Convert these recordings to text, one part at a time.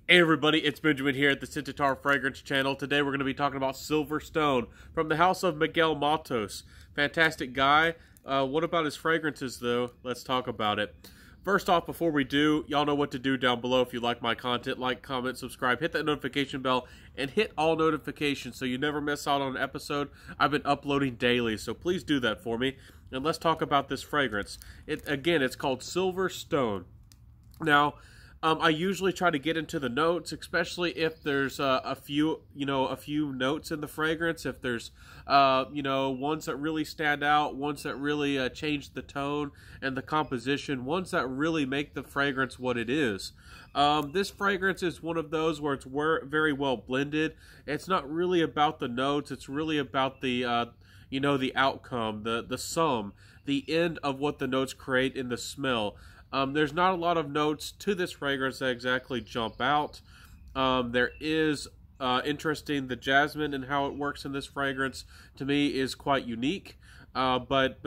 Hey everybody, it's Benjamin here at the Centaur Fragrance channel. Today we're going to be talking about Silverstone from the house of Miguel Matos. Fantastic guy. What about his fragrances though? Let's talk about it. First off, before we do, y'all know what to do down below if you like my content. Like, comment, subscribe, hit that notification bell, and hit all notifications so you never miss out on an episode. I've been uploading daily, so please do that for me. And let's talk about this fragrance. It's called Silverstone. Now, I usually try to get into the notes, especially if there's a few notes in the fragrance. If there's, ones that really stand out, ones that really change the tone and the composition, ones that really make the fragrance what it is. This fragrance is one of those where it's very well blended. It's not really about the notes. It's really about the, the outcome, the sum, the end of what the notes create in the smell. There's not a lot of notes to this fragrance that exactly jump out. There is interesting, the jasmine and how it works in this fragrance to me is quite unique. But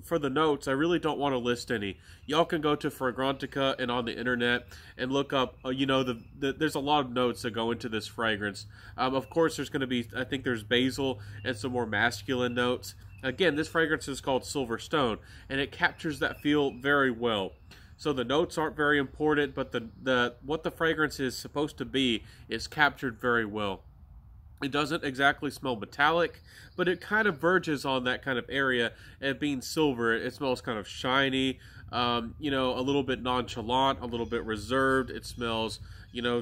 for the notes, I really don't want to list any. Y'all can go to Fragrantica and on the internet and look up, there's a lot of notes that go into this fragrance. Of course, there's going to be, I think there's basil and some more masculine notes. Again, this fragrance is called Silverstone, and it captures that feel very well. So the notes aren't very important, but what the fragrance is supposed to be is captured very well. It doesn't exactly smell metallic, but it kind of verges on that kind of area. And being silver, it smells kind of shiny, a little bit nonchalant, a little bit reserved. It smells,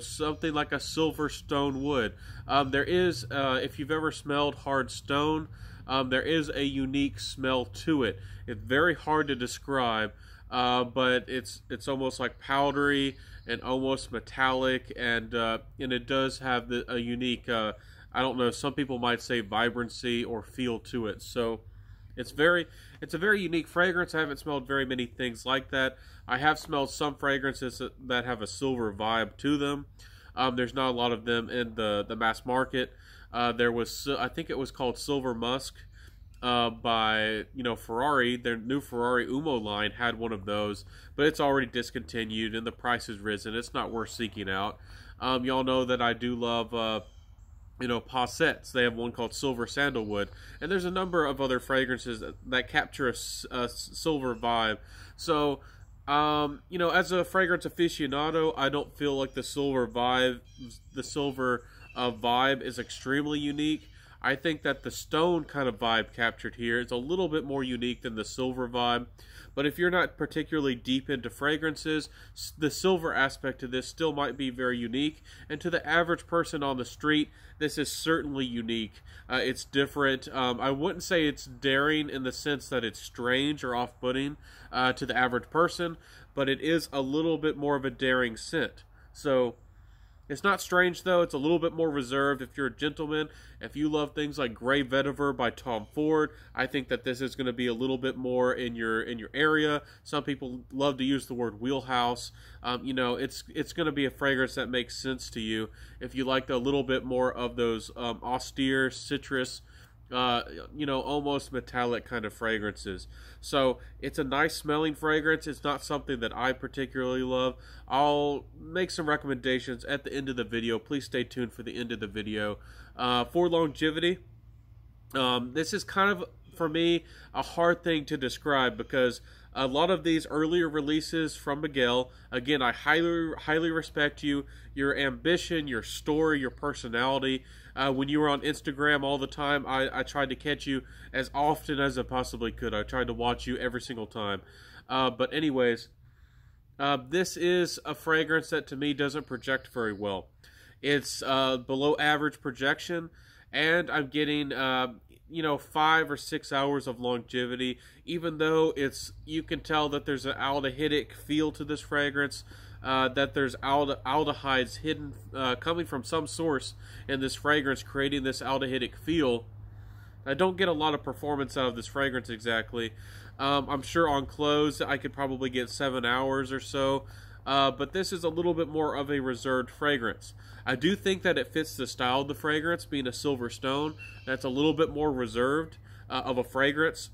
something like a silver stone would. There is, if you've ever smelled hard stone, there is a unique smell to it. It's very hard to describe. But it's almost like powdery and almost metallic, and it does have a unique, I don't know, some people might say vibrancy or feel to it. So it's a very unique fragrance. I haven't smelled very many things like that. I have smelled some fragrances that have a silver vibe to them. There's not a lot of them in the mass market. There was, I think it was called Silver Musk. By Ferrari. Their new Ferrari Umo line had one of those, but it's already discontinued and the price has risen. It's not worth seeking out. Y'all know that I do love Possettes. They have one called Silver Sandalwood, and there's a number of other fragrances that capture a silver vibe. So as a fragrance aficionado, I don't feel like the silver vibe is extremely unique. I think that the stone kind of vibe captured here is a little bit more unique than the silver vibe. But if you're not particularly deep into fragrances, the silver aspect of this still might be very unique. And to the average person on the street, this is certainly unique. It's different. I wouldn't say it's daring in the sense that it's strange or off-putting to the average person, but it is a little bit more of a daring scent. So it's not strange though. It's a little bit more reserved if you're a gentleman. If you love things like Grey Vetiver by Tom Ford, I think that this is going to be a little bit more in your area. Some people love to use the word wheelhouse. It's going to be a fragrance that makes sense to you if you like a little bit more of those austere citrus, almost metallic kind of fragrances. So it's a nice smelling fragrance. It's not something that I particularly love. I'll make some recommendations at the end of the video. Please stay tuned for the end of the video. For longevity, this is kind of, for me, a hard thing to describe because a lot of these earlier releases from Miguel, again, I highly respect you, your ambition, your story, your personality. When you were on Instagram all the time, I tried to catch you as often as I possibly could. I tried to watch you every single time. But anyways, this is a fragrance that to me doesn't project very well. It's below average projection, and I'm getting 5 or 6 hours of longevity, even though you can tell that there's an aldehydic feel to this fragrance, that there's aldehydes hidden, coming from some source in this fragrance, creating this aldehydic feel. I don't get a lot of performance out of this fragrance exactly. I'm sure on clothes I could probably get 7 hours or so, but this is a little bit more of a reserved fragrance. I do think that it fits the style of the fragrance, being a silver stone. That's a little bit more reserved of a fragrance.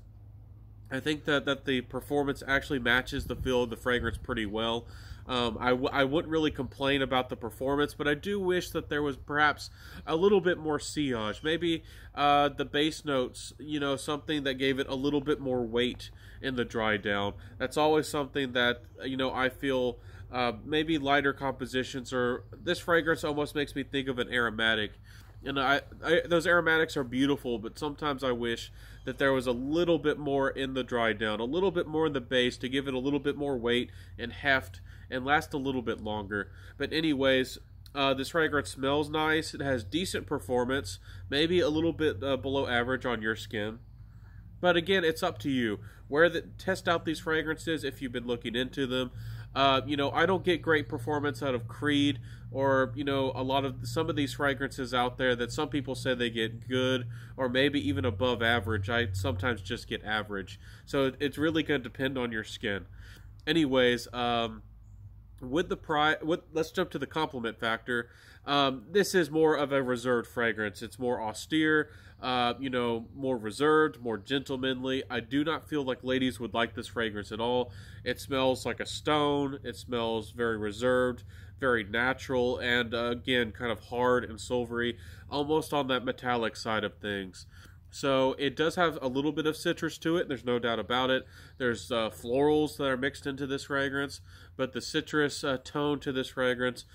I think that the performance actually matches the feel of the fragrance pretty well. I wouldn't really complain about the performance, but I do wish that there was perhaps a little bit more sillage. Maybe the base notes, you know, something that gave it a little bit more weight in the dry down. That's always something that, you know, I feel maybe lighter compositions, or this fragrance almost makes me think of an aromatic. And those aromatics are beautiful, but sometimes I wish that there was a little bit more in the dry down, a little bit more in the base to give it a little bit more weight and heft and last a little bit longer. But anyways, this fragrance smells nice. It has decent performance, maybe a little bit below average on your skin. But again, it's up to you. Test out these fragrances if you've been looking into them. You know, I don't get great performance out of Creed, or, you know, some of these fragrances out there that some people say they get good or maybe even above average. I sometimes just get average. So it's really going to depend on your skin. Anyways, let's jump to the compliment factor. This is more of a reserved fragrance. It's more austere, you know, more reserved, more gentlemanly. I do not feel like ladies would like this fragrance at all. It smells like a stone. It smells very reserved, very natural, and again, kind of hard and silvery, almost on that metallic side of things. So it does have a little bit of citrus to it, there's no doubt about it. There's florals that are mixed into this fragrance, but the citrus tone to this fragrance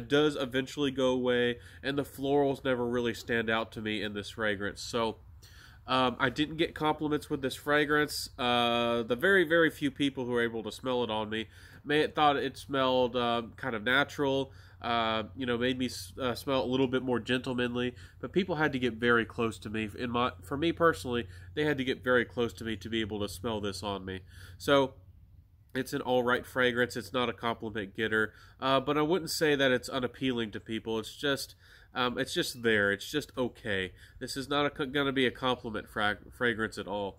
does eventually go away, and the florals never really stand out to me in this fragrance. So I didn't get compliments with this fragrance. The very, very few people who were able to smell it on me thought it smelled kind of natural. You know, made me smell a little bit more gentlemanly, but people had to get very close to me. For me personally, they had to get very close to me to be able to smell this on me. So it's an alright fragrance. It's not a compliment getter, but I wouldn't say that it's unappealing to people. It's just there. It's just okay. This is not going to be a compliment fragrance at all.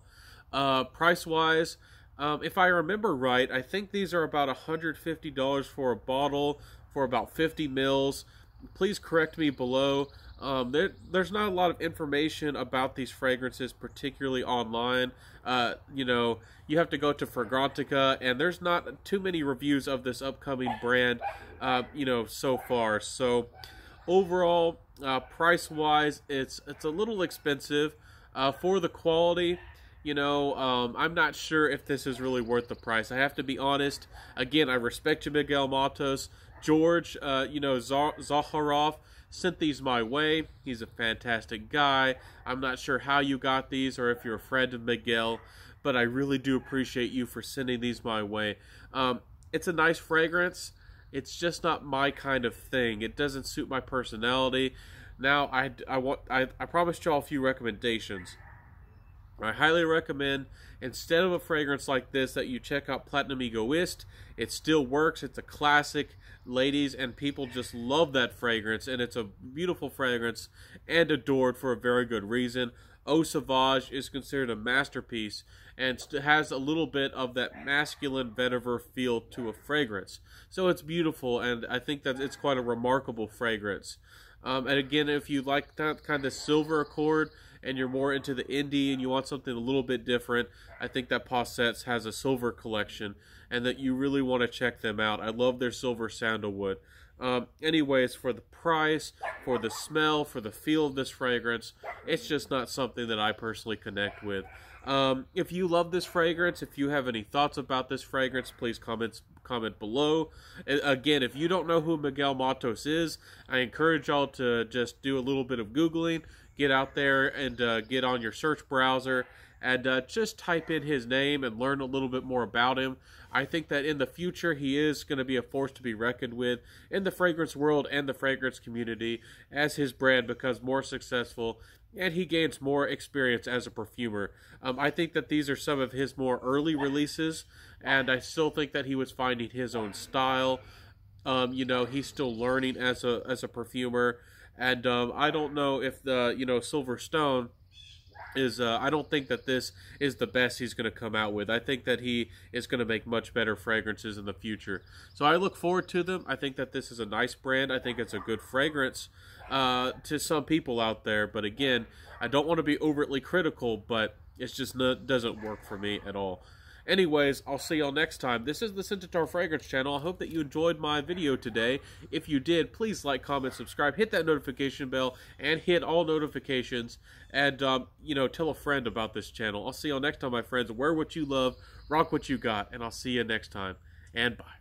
Price-wise, if I remember right, I think these are about $150 for a bottle, for about 50 mils. Please correct me below. There's not a lot of information about these fragrances, particularly online. You know, you have to go to Fragrantica, and there's not too many reviews of this upcoming brand, you know, so far. So overall, price-wise, it's a little expensive. For the quality, you know, I'm not sure if this is really worth the price. I have to be honest. Again, I respect you, Miguel Matos. George, you know, Zaharov sent these my way. He's a fantastic guy. I'm not sure how you got these or if you're a friend of Miguel, but I really do appreciate you for sending these my way. It's a nice fragrance. It's just not my kind of thing. It doesn't suit my personality. Now, I promised y'all a few recommendations. I highly recommend, instead of a fragrance like this, that you check out Platinum Egoist. It still works. It's a classic. Ladies and people just love that fragrance, and it's a beautiful fragrance and adored for a very good reason. Eau Sauvage is considered a masterpiece and has a little bit of that masculine vetiver feel to a fragrance. So it's beautiful, and I think that it's quite a remarkable fragrance. And again, if you like that kind of silver accord, and you're more into the indie and you want something a little bit different, I think that Posset's has a silver collection and that you really want to check them out. I love their silver sandalwood. Anyways, for the price, for the smell, for the feel of this fragrance, it's just not something that I personally connect with. If you love this fragrance, if you have any thoughts about this fragrance, please comment below. Again, if you don't know who Miguel Matos is, I encourage y'all to just do a little bit of Googling. Get out there and get on your search browser and just type in his name and learn a little bit more about him. I think that in the future he is going to be a force to be reckoned with in the fragrance world and the fragrance community as his brand becomes more successful and he gains more experience as a perfumer. I think that these are some of his more early releases, and I still think that he was finding his own style. You know, he's still learning as a perfumer. And I don't know if the, you know, Silver Stone is, I don't think that this is the best he's going to come out with. I think that he is going to make much better fragrances in the future. So I look forward to them. I think that this is a nice brand. I think it's a good fragrance to some people out there. But again, I don't want to be overtly critical, but it's just doesn't work for me at all. Anyways, I'll see y'all next time. This is the Centaur Fragrance channel. I hope that you enjoyed my video today. If you did, please like, comment, subscribe, hit that notification bell, and hit all notifications. And, you know, tell a friend about this channel. I'll see y'all next time, my friends. Wear what you love, rock what you got, and I'll see you next time. And bye.